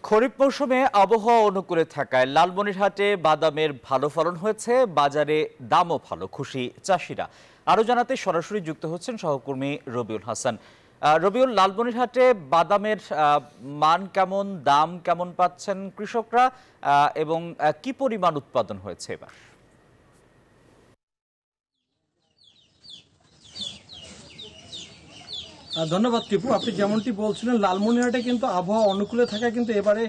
খরিফ মৌসুমে আবহাওয়া অনুকূলে থাকায় লালমনিরহাটে বাদামের ভালো ফলন হয়েছে, বাজারে দামও ভালো, খুশি চাষিরা। আরো জানাতে সরাসরি যুক্ত হচ্ছেন সহকর্মী রবিউল হাসান। রবিউল, লালমনিরহাটে বাদামের মান কেমন, দাম কেমন পাচ্ছেন কৃষকরা এবং কি পরিমাণ উৎপাদন হয়েছে এবার? ধন্যবাদ টিপু। আপনি যেমনটি বলছিলেন, লালমনিরহাটে কিন্তু আবহাওয়া অনুকূলে থাকায় কিন্তু এবারে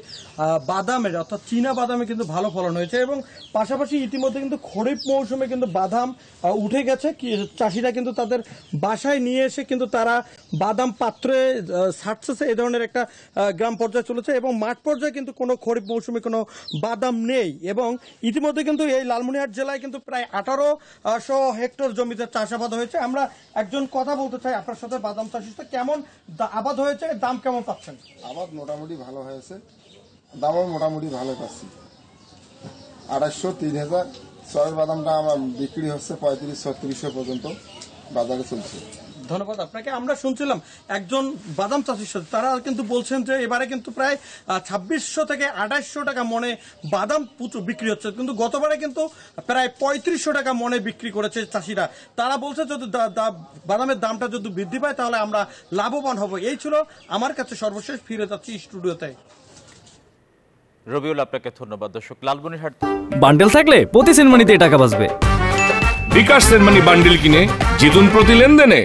বাদামের অর্থাৎ চীনা বাদামে কিন্তু ভালো ফলন হয়েছে এবং পাশাপাশি ইতিমধ্যে কিন্তু খরিফ মৌসুমে কিন্তু বাদাম উঠে গেছে। চাষিরা কিন্তু তাদের বাসায় নিয়ে এসে কিন্তু তারা বাদাম পাত্রে ছাড়ছে, এই ধরনের একটা গ্রাম পর্যায়ে চলেছে এবং মাঠ পর্যায়ে কিন্তু কোনো খরিফ মৌসুমে কোনো বাদাম নেই। এবং ইতিমধ্যে কিন্তু এই লালমনিরহাট জেলায় কিন্তু প্রায় 1800 হেক্টর জমিতে চাষাবাদ হয়েছে। আমরা একজন কথা বলতে চাই আপনার সাথে, বাদাম চাষি। কেমন আবাদ হয়েছে, দাম কেমন পাচ্ছেন? আবাদ মোটামুটি ভালো হয়েছে, দামও মোটামুটি ভালো পাচ্ছি। 2800, 3000 সরের বাদামটা আমার বিক্রি হচ্ছে 3500-3600 পর্যন্ত বাজারে চলছে। ধন্যবাদ আপনাকে। আমরা শুনছিলাম একজন বাদাম চাষির সাথে, তারা কিন্তু বলছেন যে এবারে কিন্তু প্রায় 2600 থেকে 2800 টাকা মনে বাদাম বিক্রি হচ্ছে, কিন্তু গতবারে কিন্তু প্রায় 3500 টাকা মনে বিক্রি করেছে চাষিরা। তারা বলছে যদি বাদামের দামটা যদি বৃদ্ধি পায় তাহলে আমরা লাভবান হব। এই ছিল আমার কাছে সর্বশেষ। ফিরে যাচ্ছি স্টুডিওতে। রবিউল, আপনাকে ধন্যবাদ। দর্শক, লালমনিরহাট বান্ডেল থাকলে প্রতি সেনমানিতে টাকা বাঁচবে। বিকাশ সেনমানি বান্ডেল কিনে জিতুন প্রতি লেনদেনে।